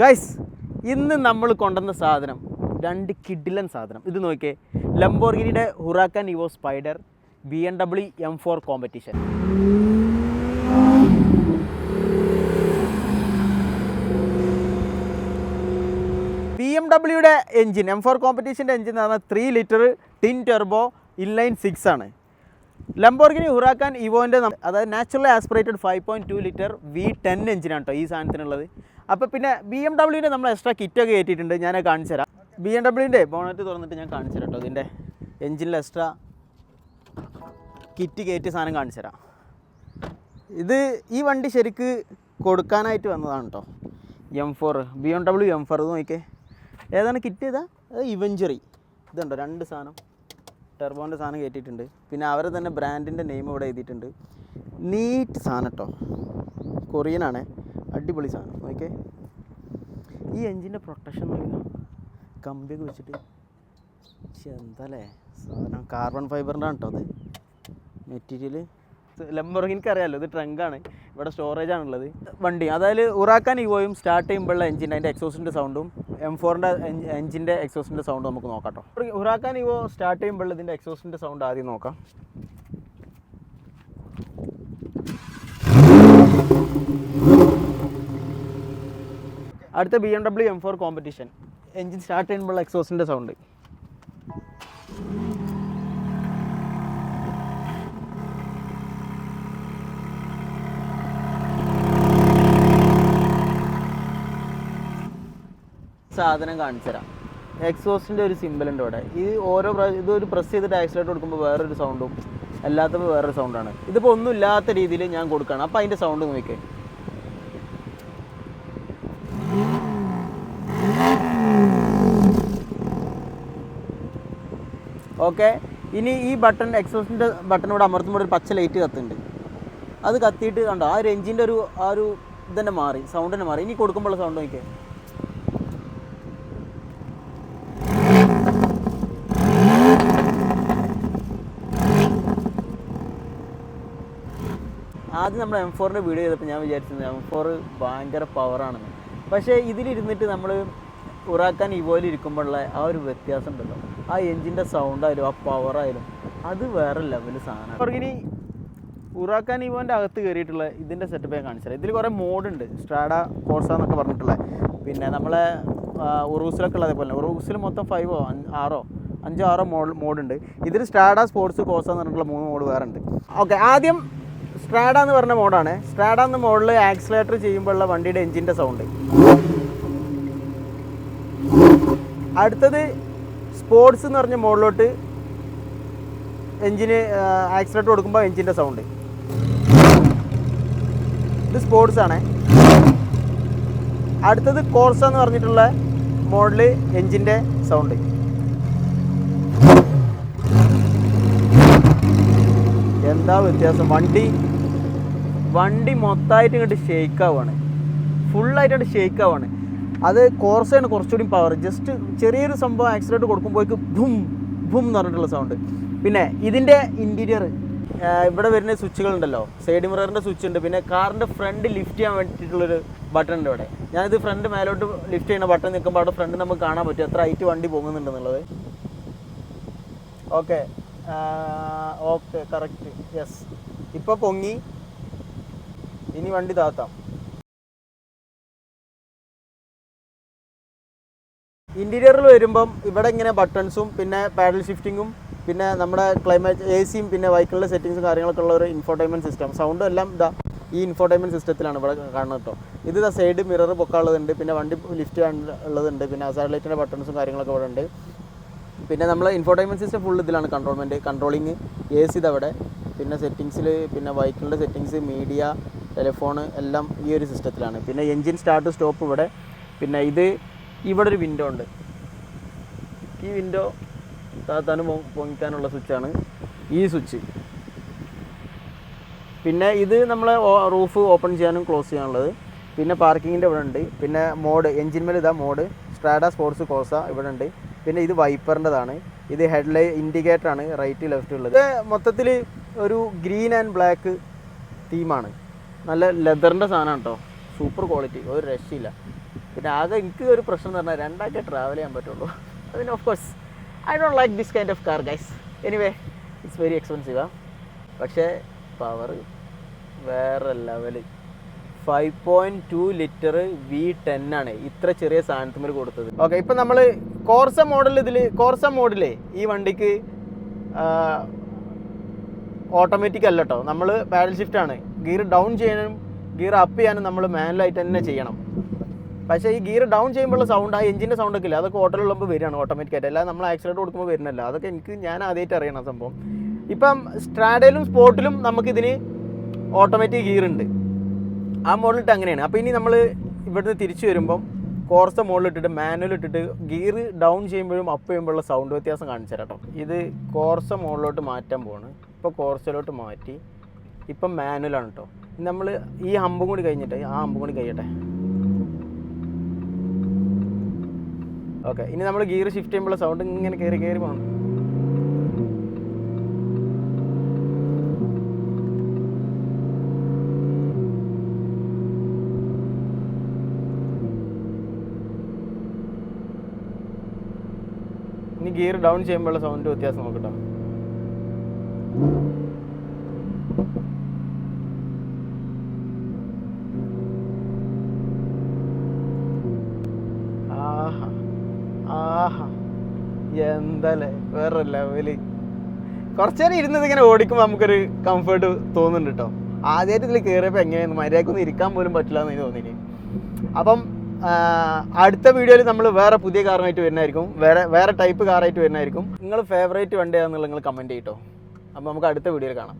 Guys, ഇന്ന് നമ്മൾ കൊണ്ടുവന്ന സാധനം രണ്ട് കിഡിലൻ സാധനം. ഇത് നോക്കിയേ, ലംബോർഗിനിയുടെ Huracan Evo Spider BMW M4 competition. BMW engine M4 കോമ്പറ്റീഷൻ്റെ എൻജിൻ എന്ന് പറഞ്ഞാൽ 3 ലിറ്റർ ടിൻ ടെർബോ ഇൻലൈൻ 6 ആണ്. ലംബോർഗിനി ഹുറാക്കൻ ഇവോൻ്റെ അതായത് നാച്ചുറലി ആസ്പിറേറ്റഡ് 5.2 ലിറ്റർ V10 എഞ്ചിനാണ് കേട്ടോ ഈ സാധനത്തിനുള്ളത്. അപ്പോൾ പിന്നെ BMW നമ്മൾ എക്സ്ട്രാ കിറ്റൊക്കെ കയറ്റിയിട്ടുണ്ട്, ഞാൻ കാണിച്ചു തരാം. BMW ബോണറ്റ് തുറന്നിട്ട് ഞാൻ കാണിച്ചു തരാം കേട്ടോ. ഇതിൻ്റെ എൻജിനിൽ എക്സ്ട്രാ കിറ്റ് കയറ്റിയ സാധനം കാണിച്ചു തരാം. ഇത് ഈ വണ്ടി ശരിക്ക് കൊടുക്കാനായിട്ട് വന്നതാണ് കേട്ടോ. M4 BMW M4 ഇത് നോക്കിയേ. ഏതാണ് കിറ്റ്? ഇതാ ഇവഞ്ചറി. ഇതുണ്ടോ, രണ്ട് സാധനം ടെർബോൻ്റെ സാധനം കയറ്റിയിട്ടുണ്ട്. പിന്നെ അവരെ തന്നെ ബ്രാൻഡിൻ്റെ നെയിം ഇവിടെ എഴുതിയിട്ടുണ്ട്. നീറ്റ് സാധനം കേട്ടോ, കൊറിയനാണ്. അടിപൊളി സാധനം നോക്കിയേ. ഈ എൻജിൻ്റെ പ്രൊട്ടക്ഷൻ നോക്കിയാൽ കമ്പിയൊക്കെ വെച്ചിട്ട് എന്താല്ലേ സാധനം. കാർബൺ ഫൈബറിൻ്റെ കേട്ടോ അത് മെറ്റീരിയൽ. ലംബോർഗിനിക്ക് അറിയാമല്ലോ, ഇത് ട്രങ്കാണ്, ഇവിടെ സ്റ്റോറേജ് ആണുള്ളത്. വണ്ടി അതായത് ഹുറാക്കൻ ഇവോയും സ്റ്റാർട്ട് ചെയ്യുമ്പോഴുള്ള എൻജിൻ, അതിൻ്റെ എക്സോസിൻ്റെ സൗണ്ടും M4ൻ്റെ എൻജിൻ്റെ എക്സോസിൻ്റെ സൗണ്ടും നമുക്ക് നോക്കാം കേട്ടോ. ഹുറാക്കൻ ഇവോ സ്റ്റാർട്ട് ചെയ്യുമ്പോൾ ഇതിൻ്റെ എക്സോസിൻ്റെ സൗണ്ട് ആദ്യം നോക്കാം. അടുത്ത BMW M4 competition engine start ചെയ്യുമ്പോൾ എക്സോസിൻ്റെ സൗണ്ട്. സാധനം കാണിച്ചു തരാം. എക്സോസിൻ്റെ ഒരു സിമ്പിൾ ഉണ്ട് ഇവിടെ. ഈ ഓരോ ഇതൊരു പ്രസ് ചെയ്തിട്ട് ആക്സിലേറ്റർ കൊടുക്കുമ്പോൾ വേറൊരു സൗണ്ടും അല്ലാത്തപ്പോൾ വേറൊരു സൗണ്ടാണ്. ഇതിപ്പോൾ ഒന്നും ഇല്ലാത്ത രീതിയിൽ ഞാൻ കൊടുക്കുകയാണ്. അപ്പോൾ അതിൻ്റെ സൗണ്ട് നോക്കിയേ. ഓക്കെ, ഇനി ഈ ബട്ടൺ, എക്സോസിൻ്റെ ബട്ടൺ ഇവിടെ അമർത്തുമ്പോൾ ഒരു പച്ച ലൈറ്റ് കത്തുന്നുണ്ട്. അത് കത്തിയിട്ട് കണ്ടോ, ആ ഒരു എൻജിൻ്റെ ആ ഒരു ഇതന്നെ മാറി, സൗണ്ട് തന്നെ മാറി. ഇനി കൊടുക്കുമ്പോഴുള്ള സൗണ്ട് നോക്കിയേ. ആദ്യം നമ്മൾ M4ൻ്റെ വീഡിയോ ചെയ്തപ്പോൾ ഞാൻ വിചാരിച്ചത് M4 ഭയങ്കര പവറാണെന്ന്. പക്ഷേ ഇതിലിരുന്നിട്ട് നമ്മൾ ഹുറാക്കൻ ഇവോയിൽ ഇരിക്കുമ്പോഴുള്ള ആ ഒരു വ്യത്യാസം ഉണ്ടല്ലോ, ആ എൻജിൻ്റെ സൗണ്ടായാലും ആ പവറായാലും അത് വേറെ ലെവൽ സാധനമാണ്. ഇനി ഹുറാക്കൻ ഇവോൻ്റെ അകത്ത് കയറിയിട്ടുള്ള ഇതിൻ്റെ സെറ്റപ്പ് ഞാൻ കാണിച്ചത്. ഇതിൽ കുറേ മോഡുണ്ട്, സ്ട്രാഡ, കോർസ എന്നൊക്കെ പറഞ്ഞിട്ടുള്ളത്. പിന്നെ നമ്മളെ ഉറൂസിലൊക്കെ ഉള്ളത് പോലെ ഉറൂസിൽ മൊത്തം 5-6 മോഡുണ്ട്. ഇതിൽ സ്ട്രാഡ, സ്പോർട്സ്, കോർസ എന്ന് പറഞ്ഞിട്ടുള്ള 3 മോഡ് വേറെ ഉണ്ട്. ഓക്കെ, ആദ്യം സ്ട്രാഡ എന്ന് പറഞ്ഞ മോഡാണ്. സ്ട്രാഡ എന്ന മോഡിൽ ആക്സിലേറ്റർ ചെയ്യുമ്പോഴുള്ള വണ്ടിയുടെ എൻജിൻ്റെ സൗണ്ട്. അടുത്തത് സ്പോർട്സ് എന്ന് പറഞ്ഞ മോഡിലോട്ട് എൻജിന് ആക്സിലേറ്റർ കൊടുക്കുമ്പോൾ എൻജിൻ്റെ സൗണ്ട്. ഇത് സ്പോർട്സ് ആണ്. അടുത്തത് കോർസ എന്ന് പറഞ്ഞിട്ടുള്ള മോഡിൽ എൻജിൻ്റെ സൗണ്ട്. എന്താ വ്യത്യാസം! വണ്ടി മൊത്തമായിട്ട് ഇങ്ങോട്ട് ഷെയ്ക്ക് ആവുകയാണ്, ഫുള്ളായിട്ടാണ് ഷെയ്ക്ക് ആവുകയാണ്. അത് കോർസയാണ് കുറച്ചുകൂടി പവർ. ജസ്റ്റ് ചെറിയൊരു സംഭവം ആക്സിലേറ്റർ കൊടുക്കുമ്പോഴേക്ക് ഭും ഭും എന്ന് പറഞ്ഞിട്ടുള്ള സൗണ്ട്. പിന്നെ ഇതിൻ്റെ ഇൻറ്റീരിയർ, ഇവിടെ വരുന്ന സ്വിച്ചുകളുണ്ടല്ലോ, സൈഡ് മിററിൻ്റെ സ്വിച്ച് ഉണ്ട്. പിന്നെ കാറിൻ്റെ ഫ്രണ്ട് ലിഫ്റ്റ് ചെയ്യാൻ വേണ്ടിയിട്ടുള്ളൊരു ബട്ടൺ ഉണ്ട് ഇവിടെ. ഞാനിത് ഫ്രണ്ട് മേലോട്ട് ലിഫ്റ്റ് ചെയ്യുന്ന ബട്ടൺ നിൽക്കുമ്പോൾ അവിടെ ഫ്രണ്ട് നമുക്ക് കാണാൻ പറ്റും എത്ര ഹൈറ്റ് വണ്ടി പോകുന്നുണ്ടെന്നുള്ളത്. Okay correct, yes. ഇപ്പോൾ പൊങ്ങി, ഇനി വണ്ടി താത്താം. ഇൻറ്റീരിയറിൽ വരുമ്പം ഇവിടെ ഇങ്ങനെ ബട്ടൺസും പിന്നെ പാഡൽ ഷിഫ്റ്റിങ്ങും പിന്നെ നമ്മുടെ ക്ലൈമറ്റ് AC-യും പിന്നെ വെഹിക്കിളിൻ്റെ സെറ്റിങ്സും കാര്യങ്ങളൊക്കെ ഉള്ള ഒരു ഇൻഫോർടൈൻമെൻറ്റ് സിസ്റ്റം. സൗണ്ടും എല്ലാം ഇതാ ഈ ഇൻഫോർടൈൻമെൻറ്റ് സിസ്റ്റത്തിലാണ് ഇവിടെ കാണുന്നത് കേട്ടോ. ഇത് സൈഡ് മിറർ പൊക്കാനുള്ളതുണ്ട്, പിന്നെ വണ്ടി ലിഫ്റ്റ് ഉള്ളതുണ്ട്, പിന്നെ സൈഡ് ലൈറ്റിൻ്റെ ബട്ടൺസും കാര്യങ്ങളൊക്കെ ഇവിടെ ഉണ്ട്. പിന്നെ നമ്മൾ ഇൻഫോർടൈൻമെൻറ്റ് സിസ്റ്റം ഫുൾ ഇതിലാണ് കൺട്രോളിങ്. AC ഇതവിടെ, പിന്നെ സെറ്റിങ്സിൽ പിന്നെ വെഹിക്കിളിൻ്റെ സെറ്റിങ്സ്, മീഡിയ, ടെലിഫോൺ എല്ലാം ഈ ഒരു സിസ്റ്റത്തിലാണ്. പിന്നെ എൻജിൻ സ്റ്റാർട്ട് സ്റ്റോപ്പ് ഇവിടെ. പിന്നെ ഇവിടെ ഒരു വിൻഡോ ഉണ്ട്. ഈ വിൻഡോ താത്താനും പൊങ്ങിക്കാനുള്ള സ്വിച്ചാണ് ഈ സ്വിച്ച്. പിന്നെ ഇത് നമ്മളെ റൂഫ് ഓപ്പൺ ചെയ്യാനും ക്ലോസ് ചെയ്യാനുള്ളത്. പിന്നെ പാർക്കിങ്ങിൻ്റെ ഇവിടെ ഉണ്ട്. പിന്നെ മോഡ്, എൻജിൻ മേൽ ഇതാ മോഡ്, സ്ട്രാഡ, സ്പോർട്സ്, കോർസ ഇവിടെ ഉണ്ട്. പിന്നെ ഇത് വൈപ്പറിൻ്റെതാണ്. ഇത് ഇൻഡിക്കേറ്ററാണ്, റൈറ്റ് ലെഫ്റ്റ് ഉള്ളത്. ഇത് മൊത്തത്തിൽ ഒരു ഗ്രീൻ ആൻഡ് ബ്ലാക്ക് തീമാണ്. നല്ല ലെതറിൻ്റെ സാധനമാണ് കേട്ടോ, സൂപ്പർ ക്വാളിറ്റി, ഒരു രക്ഷയില്ല. പിന്നെ ആകെ എനിക്ക് ഒരു പ്രശ്നം എന്ന് പറഞ്ഞാൽ രണ്ടാക്കേ ട്രാവൽ ചെയ്യാൻ പറ്റുള്ളൂ. അതിന് of course I don't like this kind of car guys. Anyway it's very എക്സ്പെൻസീവാ. പക്ഷേ പവർ വേറെ ലെവല്. 5.2 ലിറ്റർ V10 ആണ് ഇത്ര ചെറിയ സാധനത്തിന് കൊടുത്തത്. ഓക്കെ, ഇപ്പം നമ്മൾ കോർസ മോഡലേ ഈ വണ്ടിക്ക് ഓട്ടോമാറ്റിക് അല്ല കേട്ടോ, നമ്മൾ പാഡൽ ഷിഫ്റ്റ് ആണ്. ഗിയർ ഡൗൺ ചെയ്യാനും ഗിയർ അപ്പ് ചെയ്യാനും നമ്മൾ മാനുവലായിട്ട് തന്നെ ചെയ്യണം. പക്ഷേ ഈ ഗിയർ ഡൗൺ ചെയ്യുമ്പോഴുള്ള സൗണ്ട്, ആ എഞ്ചിൻ്റെ സൗണ്ടൊക്കെ ഇല്ല, അതൊക്കെ ഓട്ടോയിലുള്ളപ്പോൾ വരികയാണ് ഓട്ടോമാറ്റിക്കായിട്ട്. അല്ലാതെ നമ്മൾ ആക്സിലേറ്റർ കൊടുക്കുമ്പോൾ വരുന്നില്ല. അതൊക്കെ ഞാൻ ആദ്യമായിട്ട് അറിയണം സംഭവം. ഇപ്പം സ്ട്രാഡയിലും സ്പോർട്ടിലും നമുക്കിതിന് ഓട്ടോമാറ്റിക് ഗിയർ ഉണ്ട്. ആ മോഡലിട്ട് അങ്ങനെയാണ്. അപ്പോൾ ഇനി നമ്മൾ ഇവിടുന്ന് തിരിച്ചു വരുമ്പം കോർസ മോഡലിട്ടിട്ട് മാനുവൽ ഇട്ടിട്ട് ഗിയർ ഡൗൺ ചെയ്യുമ്പോഴും അപ്പ് ചെയ്യുമ്പോഴുള്ള സൗണ്ട് വ്യത്യാസം കാണിച്ചു തരാം കേട്ടോ. ഇത് കോർസ മോഡലോട്ട് മാറ്റാൻ പോവാണ്. ഇപ്പോൾ കോർസയിലോട്ട് മാറ്റി, ഇപ്പം മാനുവലാണ് കേട്ടോ. നമ്മൾ ഈ ഹമ്പും കൂടി കഴിഞ്ഞിട്ട്, ആ ഹമ്പും കൂടി കഴിയട്ടെ. ഓക്കെ, ഇനി നമ്മൾ ഗിയർ ഷിഫ്റ്റ് ചെയ്യുമ്പോഴുള്ള സൗണ്ട് ഇങ്ങനെ കയറി പോകണം. ഇനി ഗിയർ ഡൗൺ ചെയ്യുമ്പോഴുള്ള സൗണ്ട് വ്യത്യാസം നോക്കട്ടോ. ആഹാ എന്തല്ലേ, വേറെ ലെവല്. കുറച്ചു നേരം ഇരുന്നത് ഇങ്ങനെ ഓടിക്കുമ്പോൾ നമുക്കൊരു കംഫർട്ട് തോന്നുന്നുണ്ട് കേട്ടോ. ആദ്യമായിട്ട് ഇതിൽ കയറിയപ്പോൾ എങ്ങനെയാണ് മര്യാദക്കൊന്നും ഇരിക്കാൻ പോലും പറ്റില്ല എന്ന് തോന്നിന്. അപ്പം അടുത്ത വീഡിയോയിൽ നമ്മൾ വേറെ പുതിയ കാറായിട്ട് വരുന്നതായിരിക്കും, വേറെ ടൈപ്പ് കാറായിട്ട് വരുന്നതായിരിക്കും. നിങ്ങൾ ഫേവറേറ്റ് വണ്ടി ഏതാണെന്നുള്ളത് നിങ്ങൾ കമൻറ്റ് ചെയ്യട്ടോ. അപ്പോൾ നമുക്ക് അടുത്ത വീഡിയോയിൽ കാണാം.